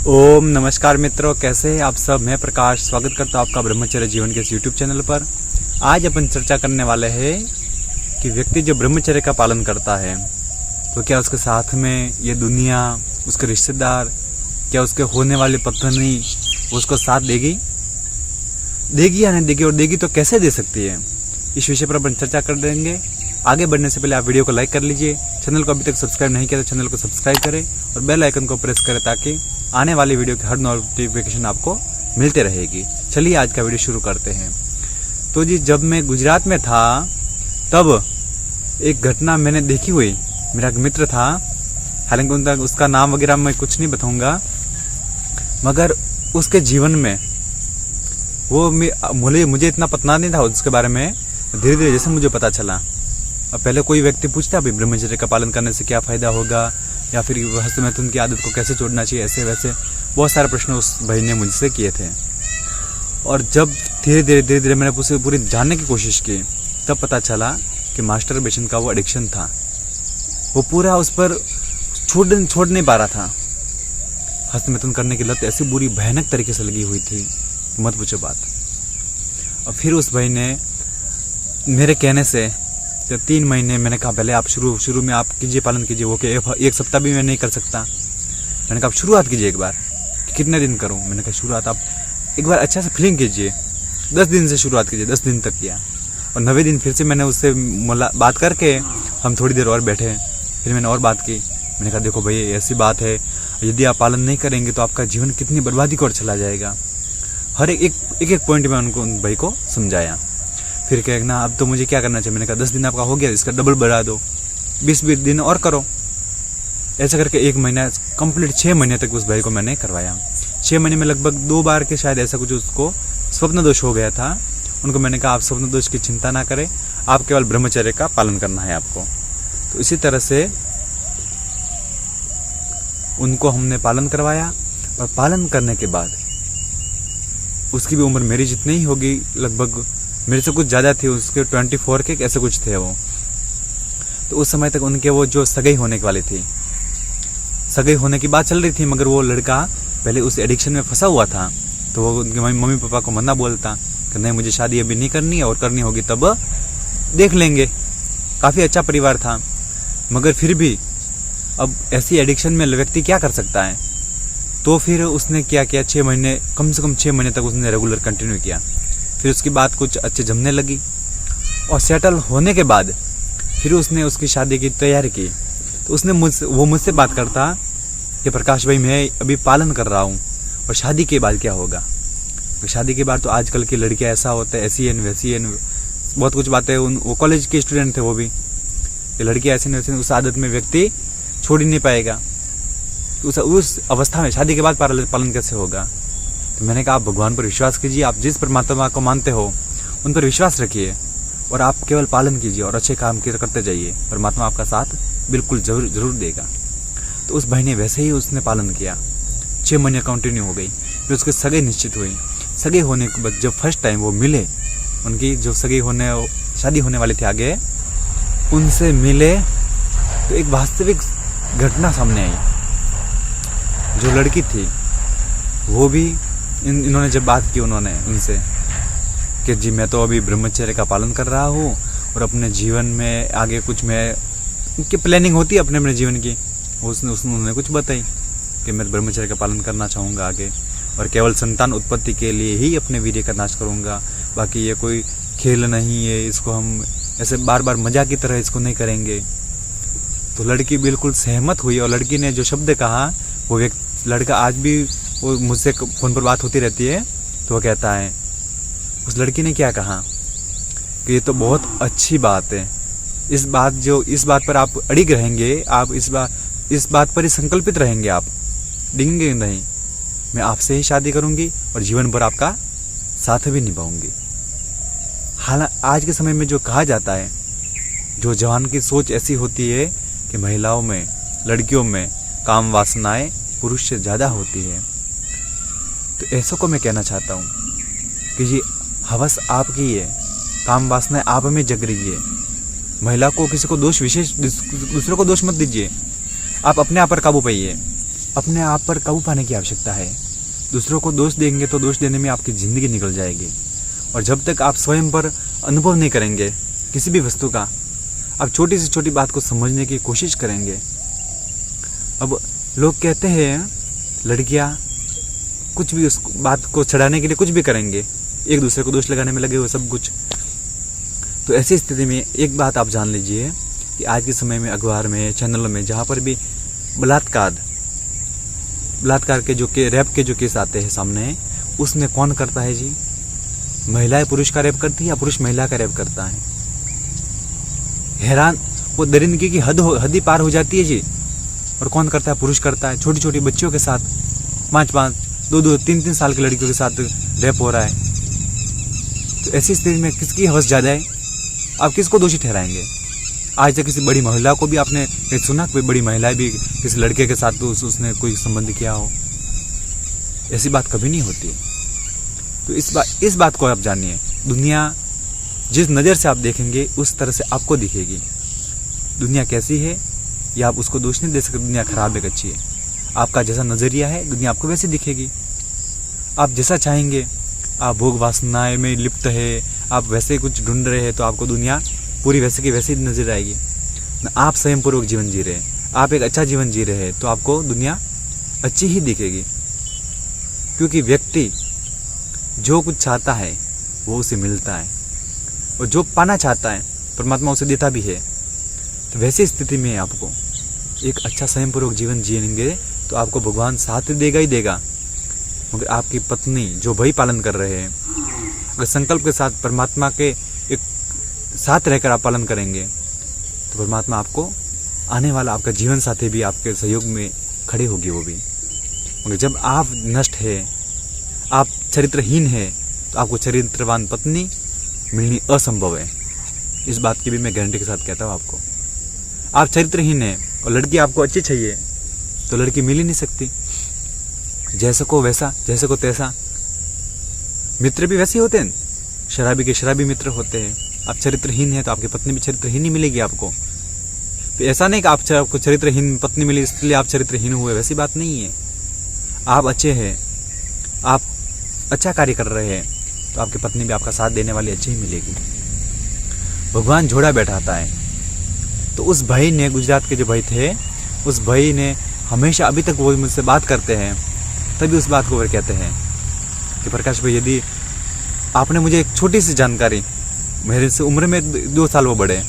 ओम नमस्कार मित्रों, कैसे हैं आप सब। मैं प्रकाश स्वागत करता हूं आपका ब्रह्मचर्य जीवन के इस यूट्यूब चैनल पर। आज अपन चर्चा करने वाले हैं कि व्यक्ति जो ब्रह्मचर्य का पालन करता है तो क्या उसके साथ में ये दुनिया, उसके रिश्तेदार, क्या उसके होने वाली पत्नी उसको साथ देगी या नहीं देगी, और देगी तो कैसे दे सकती है। इस विषय पर अपन चर्चा कर देंगे। आगे बढ़ने से पहले आप वीडियो को लाइक कर लीजिए, चैनल को अभी तक सब्सक्राइब नहीं किया तो चैनल को सब्सक्राइब करें और बेल आइकन को प्रेस करें ताकि आने वाली वीडियो की हर नोटिफिकेशन आपको मिलते रहेगी। चलिए आज का वीडियो शुरू करते हैं। तो जी, जब मैं गुजरात में था तब एक घटना मैंने देखी हुई। मेरा एक मित्र था, हालांकि उसका नाम वगैरह मैं कुछ नहीं बताऊंगा, मगर उसके जीवन में वो मुझे इतना पता नहीं था उसके बारे में। धीरे धीरे जैसे मुझे पता चला, अब पहले कोई व्यक्ति पूछता भी ब्रह्मचर्य का पालन करने से क्या फायदा होगा, या फिर हस्तमैथुन की आदत को कैसे छोड़ना चाहिए, ऐसे वैसे बहुत सारे प्रश्न उस भाई ने मुझसे किए थे। और जब धीरे धीरे मैंने उसे पूरी जानने की कोशिश की, तब पता चला कि मास्टरबेशन का वो एडिक्शन था। वो पूरा उस पर छोड़ नहीं पा रहा था। हस्तमैथुन करने की लत ऐसी बुरी भयानक तरीके से लगी हुई थी, मत पूछो बात। और फिर उस भाई ने मेरे कहने से जब 3 महीने, मैंने कहा पहले आप शुरू में आप कीजिए, पालन कीजिए। वो कि एक सप्ताह भी मैं नहीं कर सकता। मैंने कहा आप शुरुआत कीजिए एक बार, कि कितने दिन करूं। मैंने कहा शुरुआत आप एक बार अच्छा से फीलिंग कीजिए, 10 दिन से शुरुआत कीजिए। 10 दिन तक किया और 9वें दिन फिर से मैंने उससे बात करके हम थोड़ी देर और बैठे। फिर मैंने और बात की। मैंने कहा देखो भाई, ऐसी बात है, यदि आप पालन नहीं करेंगे तो आपका जीवन कितनी बर्बादी की ओर चला जाएगा। हर एक पॉइंट में उनको उन भाई को समझाया। फिर कहना अब तो मुझे क्या करना चाहिए। मैंने कहा 10 दिन आपका हो गया, इसका डबल बढ़ा दो, 20 दिन और करो। ऐसा करके 1 महीना कंप्लीट 6 महीने तक उस भाई को मैंने करवाया। 6 महीने में लगभग 2 बार के शायद ऐसा कुछ उसको स्वप्न दोष हो गया था। उनको मैंने कहा आप स्वप्न दोष की चिंता ना करें, आप केवल ब्रह्मचर्य का पालन करना है आपको। तो इसी तरह से उनको हमने पालन करवाया। और पालन करने के बाद उसकी भी उम्र मेरी जितनी ही होगी, लगभग मेरे से कुछ ज़्यादा थी, उसके 24 के ऐसे कुछ थे वो। तो उस समय तक उनके वो जो सगाई होने वाली थी, सगाई होने की बात चल रही थी, मगर वो लड़का पहले उस एडिक्शन में फंसा हुआ था। तो वो उनके मम्मी पापा को मना बोलता कि नहीं, मुझे शादी अभी नहीं करनी है, और करनी होगी तब देख लेंगे। काफ़ी अच्छा परिवार था, मगर फिर भी अब ऐसी एडिक्शन में व्यक्ति क्या कर सकता है। तो फिर उसने क्या किया, 6 महीने, कम से कम 6 महीने तक उसने रेगुलर कंटिन्यू किया। फिर उसकी बात कुछ अच्छे जमने लगी और सेटल होने के बाद फिर उसने उसकी शादी की तैयारी की। तो उसने मुझसे बात करता कि प्रकाश भाई, मैं अभी पालन कर रहा हूँ और शादी के बाद क्या होगा। तो शादी के बाद तो आजकल की लड़कियाँ ऐसा होता है, ऐसी है वैसी है, बहुत कुछ बातें। वो कॉलेज के स्टूडेंट थे वो भी, कि लड़कियाँ ऐसी वैसी, उस आदत में व्यक्ति छोड़ ही नहीं पाएगा। उस अवस्था में शादी के बाद पालन कैसे होगा। तो मैंने कहा आप भगवान पर विश्वास कीजिए, आप जिस परमात्मा को मानते हो उन पर विश्वास रखिए और आप केवल पालन कीजिए और अच्छे काम करते जाइए, परमात्मा आपका साथ बिल्कुल जरूर देगा। तो उस भाई ने वैसे ही उसने पालन किया। 6 महीने कंटिन्यू हो गई। फिर उसके सगाई निश्चित हुई। सगाई होने के बाद जब फर्स्ट टाइम वो मिले, उनकी जो शादी होने वाली थी आगे, उनसे मिले तो एक वास्तविक घटना सामने आई। जो लड़की थी वो भी इन्होंने जब बात की उन्होंने उनसे कि जी मैं तो अभी ब्रह्मचर्य का पालन कर रहा हूँ और अपने जीवन में आगे कुछ मैं उनकी प्लानिंग होती है अपने जीवन की, उन्होंने कुछ बताई कि मैं ब्रह्मचर्य का पालन करना चाहूँगा आगे, और केवल संतान उत्पत्ति के लिए ही अपने वीर्य का नाश करूँगा। बाकी ये कोई खेल नहीं है, इसको हम ऐसे बार बार मजाक की तरह इसको नहीं करेंगे। तो लड़की बिल्कुल सहमत हुई और लड़की ने जो शब्द कहा, वो लड़का आज भी वो मुझसे फ़ोन पर बात होती रहती है, तो वो कहता है, उस लड़की ने क्या कहा कि ये तो बहुत अच्छी बात है, इस बात पर आप अड़िग रहेंगे, आप इस बात पर ही संकल्पित रहेंगे, आप डिंगेंगे नहीं, मैं आपसे ही शादी करूंगी और जीवन भर आपका साथ भी निभाऊंगी। हालांकि आज के समय में जो कहा जाता है, जो जवान की सोच ऐसी होती है कि महिलाओं में, लड़कियों में काम वासनाएं पुरुष से ज़्यादा होती है। तो ऐसों को मैं कहना चाहता हूँ कि ये हवस आपकी है, काम वासनाएं आप में जग रही है। महिला को किसी को दोष दूसरे को दोष मत दीजिए, आप अपने आप पर काबू पाइए। अपने आप पर काबू पाने की आवश्यकता है। दूसरों को दोष देंगे तो दोष देने में आपकी ज़िंदगी निकल जाएगी। और जब तक आप स्वयं पर अनुभव नहीं करेंगे किसी भी वस्तु का, आप छोटी से छोटी बात को समझने की कोशिश करेंगे। अब लोग कहते हैं लड़कियां कुछ भी उस बात को छड़ाने के लिए कुछ भी करेंगे, एक दूसरे को दोष लगाने में लगे हुए सब कुछ। तो ऐसी स्थिति में एक बात आप जान लीजिए कि आज के समय में अखबार में, चैनलों में, जहाँ पर भी बलात्कार के जो रेप के जो केस आते हैं सामने, उसमें कौन करता है जी? महिलाएं पुरुष का रेप करती है या पुरुष महिला का रेप करता है? हैरान, वो दरिंदगी की हद ही पार हो जाती है जी। और कौन करता है? पुरुष करता है। छोटी छोटी बच्चियों के साथ 5-5, 2-2, 3-3 साल की लड़कियों के साथ रेप हो रहा है। तो ऐसी स्थिति में किसकी हवस ज़्यादा है? आप किसको दोषी ठहराएंगे? आज तक किसी बड़ी महिला को भी आपने सुना? कोई बड़ी महिला भी किसी लड़के के साथ तो उसने कोई संबंध किया हो? ऐसी बात कभी नहीं होती। तो इस बात को आप जानिए, दुनिया जिस नज़र से आप देखेंगे उस तरह से आपको दिखेगी। दुनिया कैसी है ये आप उसको दोष नहीं दे सकते। दुनिया खराब है, अच्छी है। आपका जैसा नज़रिया है दुनिया आपको वैसे दिखेगी। आप जैसा चाहेंगे, आप भोग वासनाएं में लिप्त है, आप वैसे कुछ ढूंढ रहे हैं, तो आपको दुनिया पूरी वैसे की वैसे ही नजर आएगी। आप स्वयं पूर्वक जीवन जी रहे हैं, आप एक अच्छा जीवन जी रहे हैं, तो आपको दुनिया अच्छी ही दिखेगी। क्योंकि व्यक्ति जो कुछ चाहता है वो उसे मिलता है, और जो पाना चाहता है परमात्मा उसे देता भी है। तो वैसी स्थिति में आपको एक अच्छा स्वयं पूर्वक जीवन जिएंगे तो आपको भगवान साथ देगा ही देगा। मगर आपकी पत्नी जो भय पालन कर रहे हैं, अगर संकल्प के साथ परमात्मा के एक साथ रहकर आप पालन करेंगे तो परमात्मा आपको आने वाला आपका जीवन साथी भी आपके सहयोग में खड़े होगी वो भी। मगर जब आप नष्ट है, आप चरित्रहीन है, तो आपको चरित्रवान पत्नी मिलनी असंभव है। इस बात की भी मैं गारंटी के साथ कहता हूँ आपको। आप चरित्रहीन है और लड़की आपको अच्छी चाहिए तो लड़की मिल ही नहीं सकती। जैसे को वैसा, जैसे को तैसा। मित्र भी वैसे ही होते हैं, शराबी के शराबी मित्र होते हैं। आप चरित्रहीन है तो आपकी पत्नी भी चरित्रहीन ही मिलेगी आपको। तो ऐसा नहीं कि आपको चरित्रहीन पत्नी मिली इसलिए आप चरित्रहीन हुए, वैसी बात नहीं है। आप अच्छे हैं, आप अच्छा कार्य कर रहे हैं, तो आपकी पत्नी भी आपका साथ देने वाली अच्छी ही मिलेगी। भगवान झोड़ा बैठाता है। तो उस भाई ने, गुजरात के जो भाई थे, उस भाई ने हमेशा, अभी तक वो मुझसे बात करते हैं, तभी उस बात को वो कहते हैं कि प्रकाश भाई, यदि आपने मुझे एक छोटी सी जानकारी, मेरे से उम्र में 2 साल वो बड़े,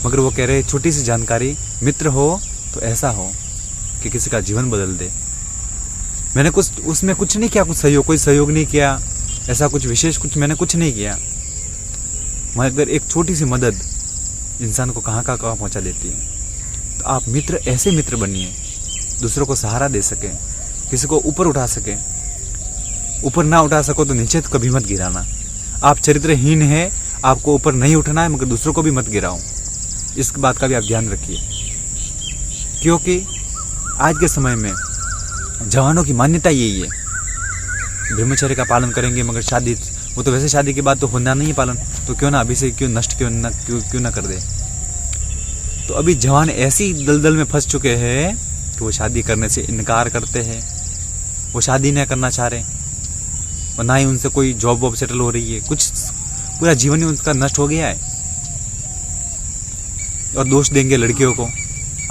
मगर वो कह रहे छोटी सी जानकारी, मित्र हो तो ऐसा हो कि किसी का जीवन बदल दे। मैंने कुछ उसमें कुछ नहीं किया, कोई सहयोग नहीं किया, ऐसा कुछ विशेष कुछ मैंने कुछ नहीं किया, मगर एक छोटी सी मदद इंसान को कहाँ पहुँचा देती है। तो आप मित्र, ऐसे मित्र बनिए दूसरों को सहारा दे सकें, किसी को ऊपर उठा सकें। ऊपर ना उठा सको तो नीचे तो कभी मत गिराना। आप चरित्रहीन हैं, आपको ऊपर नहीं उठना है, मगर दूसरों को भी मत गिराओ। इस बात का भी आप ध्यान रखिए, क्योंकि आज के समय में जवानों की मान्यता यही है, ब्रह्मचर्य का पालन करेंगे, मगर शादी, वो तो वैसे शादी के बाद तो होना नहीं है पालन, तो क्यों ना अभी से क्यों नष्ट क्यों ना कर दे। तो अभी जवान ऐसी दलदल में फंस चुके हैं कि वो शादी करने से इनकार करते हैं, वो शादी नहीं करना चाह रहे, और ना ही उनसे कोई जॉब वॉब सेटल हो रही है, कुछ पूरा जीवन ही उनका नष्ट हो गया है। और दोष देंगे लड़कियों को,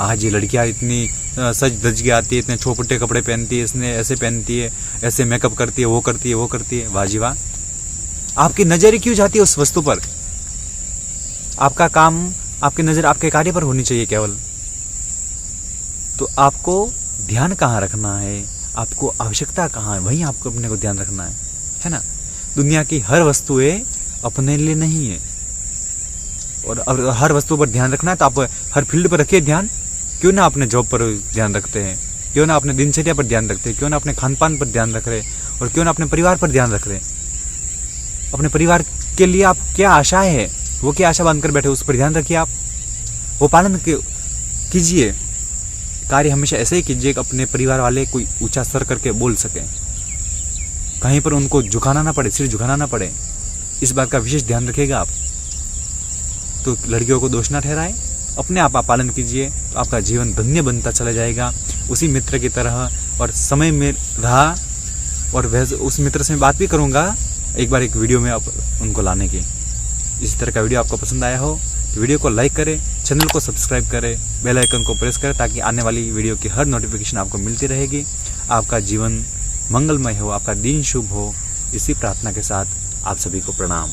आज ये लड़कियां इतनी सज धज के आती है, इतने छोटे कपड़े पहनती है, इसने ऐसे पहनती है, ऐसे मेकअप करती है, वो करती है, वो करती है। वाह जी वाह, आपकी नजर क्यों जाती है उस वस्तु पर? आपका काम, आपकी नजर आपके कार्य पर होनी चाहिए केवल। तो आपको ध्यान कहाँ रखना है, आपको आवश्यकता कहाँ है, वहीं आपको अपने को ध्यान रखना है ना। दुनिया की हर वस्तुएं अपने लिए नहीं है, और हर वस्तु पर ध्यान रखना है तो आप हर फील्ड पर रखिए ध्यान। क्यों ना अपने जॉब पर ध्यान रखते हैं, क्यों ना अपने दिनचर्या पर ध्यान रखते हैं, क्यों ना अपने खान पान पर ध्यान रख रहे, और क्यों ना अपने परिवार पर ध्यान रख रहे। अपने परिवार के लिए आप क्या आशाएं है, वो क्या आशा बांध कर बैठे, उस पर ध्यान रखिए, आप वो पालन कीजिए। कार्य हमेशा ऐसे ही कीजिए कि अपने परिवार वाले कोई ऊंचा स्तर करके बोल सकें, कहीं पर उनको झुकाना ना पड़े, सिर झुकाना ना पड़े। इस बात का विशेष ध्यान रखिएगा आप। तो लड़कियों को दोष ना ठहराएं, अपने आप पालन कीजिए, तो आपका जीवन धन्य बनता चला जाएगा। उसी मित्र की तरह और समय में रहा, और वह उस मित्र से मैं बात भी करूँगा एक बार एक वीडियो में उनको लाने की। इसी तरह का वीडियो आपको पसंद आया हो तो वीडियो को लाइक करें, चैनल को सब्सक्राइब करें, बेल आइकन को प्रेस करें ताकि आने वाली वीडियो की हर नोटिफिकेशन आपको मिलती रहेगी। आपका जीवन मंगलमय हो, आपका दिन शुभ हो, इसी प्रार्थना के साथ आप सभी को प्रणाम।